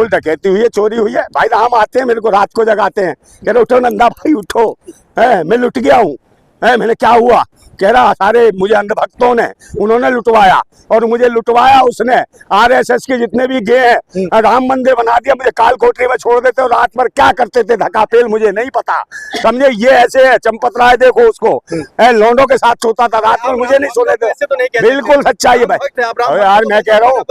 बिल्कुल डकैती हुई है, चोरी हुई है। भाई राम आते हैं, मेरे को रात को जगाते हैं, कह रहे उठो नंदा भाई उठो, मैं लुट गया हूँ। मैंने क्या हुआ? कह रहा सारे मुझे अंधभक्तों ने उन्होंने लुटवाया, और मुझे लुटवाया उसने। आरएसएस के जितने भी गए हैं, राम मंदिर बना दिया, मुझे काल कोठरी में छोड़ देते, और रात भर क्या करते थे धकापेल मुझे नहीं पता, समझे। ये ऐसे है चंपत राय, देखो उसको लौंडों के साथ सोता था रात भर, मुझे नहीं सोने थे। बिल्कुल सच्चाई है भाई। यार मैं कह रहा हूँ,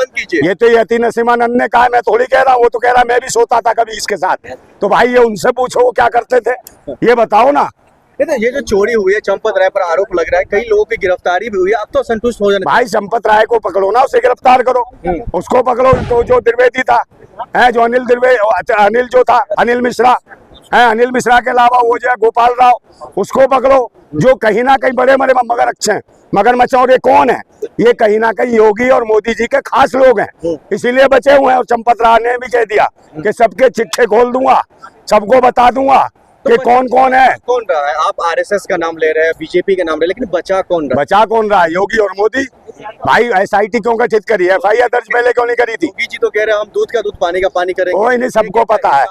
ये तो यती नसीमानंद ने कहा, मैं थोड़ी कह रहा हूँ। वो तो कह रहा मैं भी सोता था कभी इसके साथ। तो भाई ये उनसे पूछो वो क्या करते थे, ये बताओ ना। ये जो चोरी हुई है, चंपत राय पर आरोप लग रहा है, कई लोगों की गिरफ्तारी भी हुई है, अब तो संतुष्ट हो जाने। भाई चंपत राय को पकड़ो ना, उसे गिरफ्तार करो, उसको पकड़ो। तो जो द्विवेदी था, जो अनिल जो था, अनिल मिश्रा है, अनिल मिश्रा के अलावा वो जो है गोपाल राव, उसको पकड़ो, जो कहीं ना कहीं बड़े बड़े मगरमच्छ हैं, मगरमच्छ। और ये कौन है? ये कहीं ना कहीं योगी और मोदी जी के खास लोग हैं, इसीलिए बचे हुए हैं। और चंपत राय ने भी कह दिया कि सबके चिट्ठे खोल दूंगा, सबको बता दूंगा कि कौन कौन है। कौन रहा है? आप आरएसएस का नाम ले रहे हैं, बीजेपी का नाम ले रहे हैं, लेकिन बचा कौन रहा है? बचा कौन रहा है? योगी और मोदी। भाई एसआईटी क्यों गठित करी है? एफआईआर दर्ज पहले क्यों नहीं करी थी? योगी जी तो कह रहे हैं हम दूध का दूध पानी का पानी करेंगे। कोई नहीं, सबको पता है,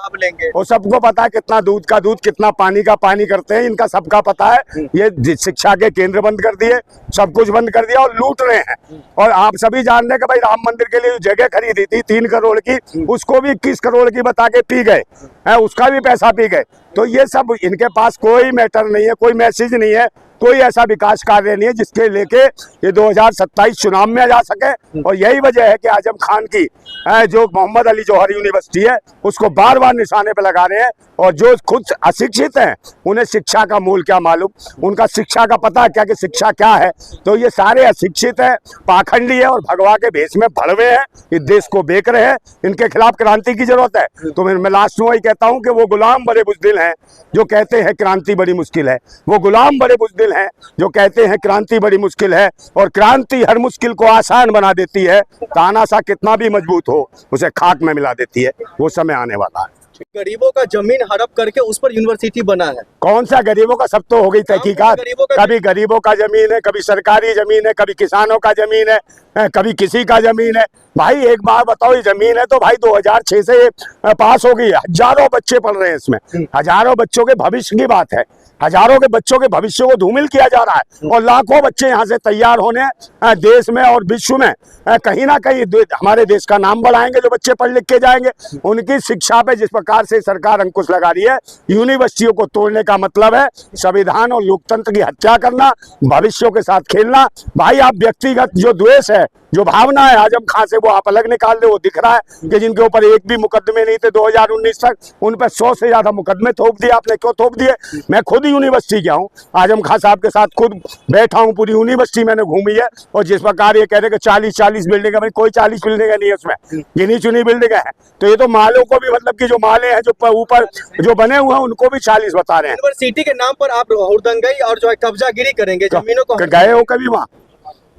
वो सबको पता है कितना दूध का दूध कितना पानी का पानी करते हैं, इनका सबका पता है। ये शिक्षा के केंद्र बंद कर दिए, सब कुछ बंद कर दिया और लूट रहे हैं। और आप सभी जान रहे हैं कि भाई राम मंदिर के लिए जगह खरीदी थी 3 करोड़ की, उसको भी 21 करोड़ की बता के पी गए, उसका भी पैसा पी गए। तो ये सब इनके पास कोई मैटर नहीं है, कोई मैसेज नहीं है, कोई ऐसा विकास कार्य नहीं है जिसके लेके ये 2027 चुनाव में जा सके। और यही वजह है कि आजम खान की जो मोहम्मद अली जौहर यूनिवर्सिटी है उसको बार बार निशाने पे लगा रहे हैं। और जो खुद अशिक्षित हैं उन्हें शिक्षा का मूल क्या मालूम, उनका शिक्षा का पता क्या कि शिक्षा क्या है। तो ये सारे अशिक्षित हैं, पाखंडी है और भगवा के भेष में भड़वे हैं, इस देश को बेच रहे हैं। इनके खिलाफ क्रांति की जरूरत है। तो मैं लास्ट में वही कहता हूँ कि वो गुलाम बड़े बुज़दिल हैं जो कहते हैं क्रांति बड़ी मुश्किल है, वो गुलाम बड़े बुज़दिल हैं जो कहते हैं क्रांति बड़ी मुश्किल है। और क्रांति हर मुश्किल को आसान बना देती है, तानाशाह कितना भी मजबूत हो उसे खाक में मिला देती है। वो समय आने वाला है। गरीबों का जमीन हड़प करके उस पर यूनिवर्सिटी बना है। कौन सा गरीबों का? सब तो हो गई तहकीकात। कभी गरीबों का जमीन है, कभी सरकारी जमीन है, कभी किसानों का जमीन है, कभी किसी का जमीन है। भाई एक बार बताओ, ये जमीन है तो भाई 2006 से पास हो गई है, हजारों बच्चे पढ़ रहे हैं इसमें, हजारों बच्चों के भविष्य की बात है, हजारों के बच्चों के भविष्य को धूमिल किया जा रहा है। और लाखों बच्चे यहाँ से तैयार होने देश में और विश्व में कहीं ना कहीं हमारे देश का नाम बढ़ाएंगे जो बच्चे पढ़ लिख के जाएंगे। उनकी शिक्षा पे जिस प्रकार से सरकार अंकुश लगा रही है, यूनिवर्सिटियों को तोड़ने का मतलब है संविधान और लोकतंत्र की हत्या करना, भविष्यों के साथ खेलना। भाई आप व्यक्तिगत जो द्वेष है, जो भावना है आजम खान से, वो आप अलग निकाल दे। वो दिख रहा है कि जिनके ऊपर एक भी मुकदमे नहीं थे 2019 तक, उन पर 100 से ज्यादा मुकदमे थोप दिए। आपने क्यों थोप दिए? मैं खुद यूनिवर्सिटी गया हूँ, आजम खान साहब के साथ खुद बैठा हूँ, पूरी यूनिवर्सिटी मैंने घूमी है। और जिस प्रकार ये कह रहे कि 40 बिल्डिंग है, भाई कोई 40 बिल्डिंग नहीं है उसमें, गिनी चुनी बिल्डिंग है। तो ये तो मालों को भी, मतलब कि जो माले हैं जो ऊपर जो बने हुए हैं उनको भी 40 बता रहे हैं। यूनिवर्सिटी के नाम पर आप हुड़दंगई और जो है कब्जागिरी करेंगे जमीनों को। गए हो कभी वहाँ?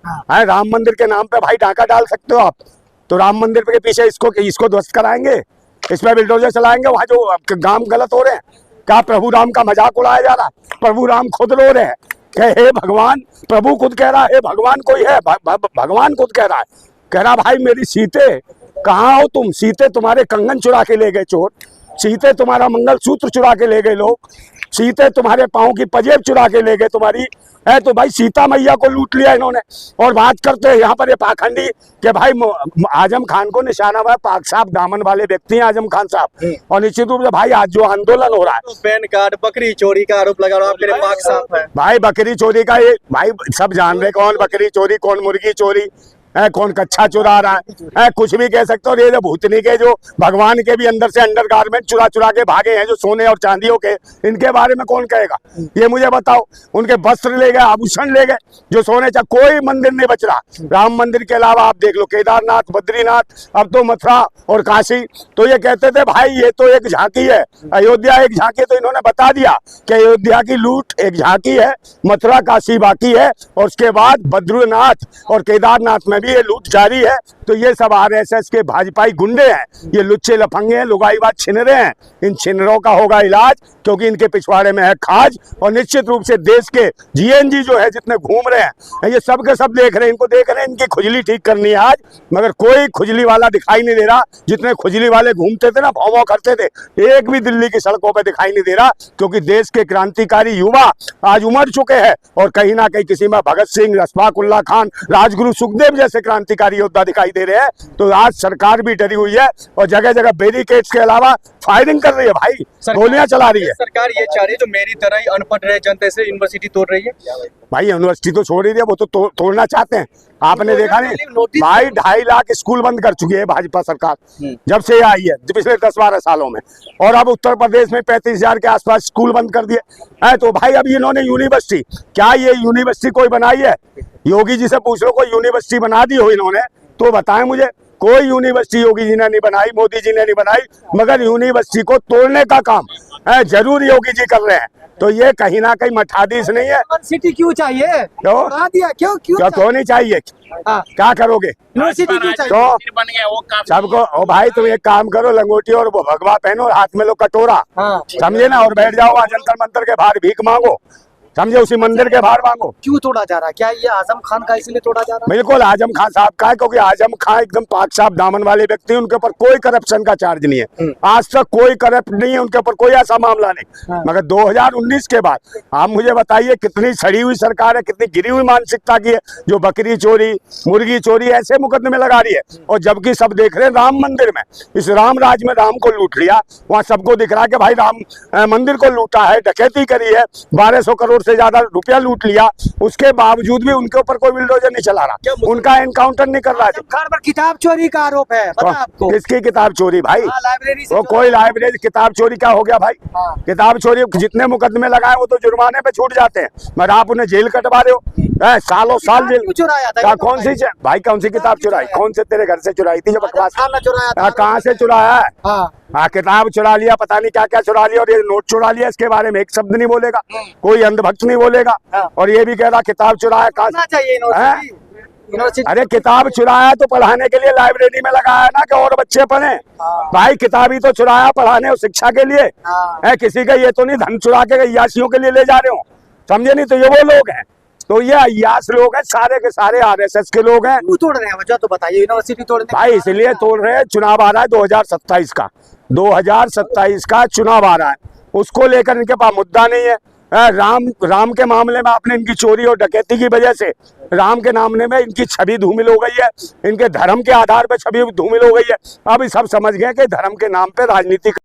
राम मंदिर के नाम पे भाई डाका डाल सकते हो आप, तो राम मंदिर के पीछे इसको ध्वस्त कराएंगे, इस पे बिल्डोजर चलाएंगे। वहाँ जो काम गलत हो रहे हैं, क्या प्रभु राम का मजाक उड़ाया जा रहा है? प्रभु राम खुद रो रहे हैं कि हे भगवान, प्रभु खुद कह रहा है भगवान कोई है, भगवान खुद कह रहा है भाई मेरी सीते कहाँ हो तुम? सीते तुम्हारे कंगन चुरा के ले गए चोर, सीते तुम्हारा मंगलसूत्र चुरा के ले गए लोग, सीते तुम्हारे पाँव की पजेब चुरा के ले गए तुम्हारी है। तो भाई सीता मैया को लूट लिया इन्होंने। और बात करते हैं यहाँ पर ये पाखंडी कि भाई आजम खान को निशाना हुआ, पाक साहब दामन वाले व्यक्ति हैं आजम खान साहब। और निश्चित रूप से भाई आज जो आंदोलन हो रहा है, तो पैन कार्ड बकरी चोरी का आरोप लगा रहा हूँ, आपके पाक साहब है भाई बकरी चोरी का। ये भाई सब जान रहे कौन बकरी चोरी, कौन मुर्गी चोरी है, कौन कच्चा चुरा रहा है, कुछ भी कह सकते हो। ये जो भूतनी के जो भगवान के भी अंदर से अंडरगारमेंट चुरा के भागे हैं जो सोने और चांदियों के, इनके बारे में कौन कहेगा? ये मुझे बताओ। उनके वस्त्र ले गए, आभूषण ले गए, जो सोने कोई मंदिर नहीं बच रहा। राम मंदिर के अलावा आप देख लो केदारनाथ, बद्रीनाथ, अब तो मथुरा और काशी। तो ये कहते थे भाई ये तो एक झांकी है, अयोध्या एक झांकी। तो इन्होंने बता दिया कि अयोध्या की लूट एक झांकी है, मथुरा काशी बाकी है, और उसके बाद बद्रीनाथ और केदारनाथ में अभी ये लूट जारी है तो ये सब आरएसएस के भाजपाई गुंडे हैं, ये लुच्चे लफंगे हैं, लुगाईबाज छिनरे हैं। इन छिनरों का होगा इलाज, क्योंकि इनके पिछवाड़े में है खाज। और निश्चित रूप से देश के जीएनजी जो है जितने घूम रहे हैं, ये सब के सब देख रहे हैं, इनको देख रहे हैं, इनकी खुजली ठीक करनी है आज। मगर कोई खुजली वाला दिखाई नहीं दे रहा। जितने खुजली वाले घूमते थे ना, भौं करते थे, एक भी दिल्ली की सड़कों पर दिखाई नहीं दे रहा, क्योंकि देश के क्रांतिकारी युवा आज उमड़ चुके हैं। और कहीं ना कहीं किसी में भगत सिंह, अशफाक उल्लाह खान, राजगुरु सुखदेव जैसे क्रांतिकारी योद्धा दिखाई दे रहे हैं। तो आज सरकार भी डरी हुई है और जगह जगह बैरिकेड्स के अलावा फायरिंग कर रही है भाई, गोलियां चला रही है। सरकार ये चाह रही है जो मेरी तरह ही अनपढ़ रहे जनता से यूनिवर्सिटी तोड़ रही है। भाई यूनिवर्सिटी तो छोड़ ही दिया, वो तो तोड़ना चाहते हैं। आपने देखा नहीं भाई, 2.5 लाख स्कूल बंद कर चुकी है भाजपा सरकार जब से आई है, पिछले 10-12 सालों में। और अब उत्तर प्रदेश में 35,000 के आसपास स्कूल बंद कर दिए है। तो भाई अब इन्होंने यूनिवर्सिटी, क्या ये यूनिवर्सिटी कोई बनाई है? योगी जी से पूछ लो, कोई यूनिवर्सिटी बना दी हो इन्होंने तो बताएं मुझे। कोई यूनिवर्सिटी योगी जी ने नहीं बनाई, मोदी जी ने नहीं बनाई, मगर यूनिवर्सिटी को तोड़ने का काम है जरूर योगी जी कर रहे हैं। तो ये कहीं ना कहीं मठाधीश नहीं है। यूनिवर्सिटी क्यों चाहिए? क्यों दिया क्यों नहीं चाहिए? क्या करोगे? यूनिवर्सिटी क्यों चाहिए? तो सबको ओ भाई तुम एक काम करो, लंगोटी और वो भगवा पहनो और हाथ में लो कटोरा, समझे ना, और बैठ जाओ जंतर मंतर के बाहर भीख मांगो, समझे, उसी मंदिर के बाहर मांगो। क्यों तोड़ा जा रहा है? क्या ये आजम खान का इसलिए तोड़ा जा रहा है? बिल्कुल आजम खान साहब का है, क्योंकि आजम खान एकदम पाक साफ दामन वाले व्यक्ति हैं, उनके ऊपर कोई करप्शन का चार्ज नहीं है, आज तक कोई करप्ट नहीं है उनके ऊपर, कोई ऐसा मामला नहीं। मगर 2019 के बाद आप मुझे बताइए कितनी सड़ी हुई सरकार है, कितनी गिरी हुई मानसिकता की है, जो बकरी चोरी, मुर्गी चोरी ऐसे मुकदमे लगा रही है। और जबकि सब देख रहे हैं राम मंदिर में, इस राम राज में राम को लूट लिया, वहाँ सबको दिख रहा है कि भाई राम मंदिर को लूटा है, डकैती करी है, 1200 करोड़ से ज्यादा रुपया लूट लिया, उसके बावजूद भी उनके ऊपर कोई बिल्डोजर नहीं चला रहा, उनका एनकाउंटर नहीं कर रहा है। खान पर किताब चोरी का आरोप है, पता आपको? किसकी किताब चोरी भाई? लाइब्रेरी से। वो कोई लाइब्रेरी किताब चोरी क्या हो गया भाई? किताब चोरी जितने मुकदमे लगाए वो तो जुर्माने पे छूट जाते हैं, मगर आप उन्हें जेल कटवा रहे हो, सालों साल जेल। चुराया था कौन सी भाई, कौन सी किताब चुराई? कौन से तेरे घर से चुराई थी जो बकवास? कहाँ से चुराया है? हाँ किताब चुरा लिया, पता नहीं क्या क्या चुरा लिया, और ये नोट चुरा लिया, इसके बारे में एक शब्द नहीं बोलेगा, कोई अंधभक्त नहीं बोलेगा। और ये भी कह रहा किताब चुराया, कहाँ चाहिए? अरे किताब चुराया तो पढ़ाने के लिए लाइब्रेरी में लगाया ना कि और बच्चे पढ़े। भाई किताब ही तो चुराया पढ़ाने और शिक्षा के लिए है, किसी का ये तो नहीं धन चुरा के अय्यासियों के लिए ले जा रहे हो, समझे नहीं? तो ये वो लोग हैं, तो ये अय्यास लोग हैं, सारे के सारे आरएसएस के लोग हैं। क्यों तोड़ रहे हैं वजह तो बताइए? यूनिवर्सिटी तोड़ने भाई इसलिए तोड़ रहे हैं, चुनाव आ रहा है 2027 का, 2027 का चुनाव आ रहा है, उसको लेकर इनके पास मुद्दा नहीं है। राम के मामले में आपने इनकी चोरी और डकैती की वजह से राम के मामले में इनकी छवि धूमिल हो गई है, इनके धर्म के आधार पर छवि धूमिल हो गई है। अब सब समझ गए कि धर्म के नाम पे राजनीति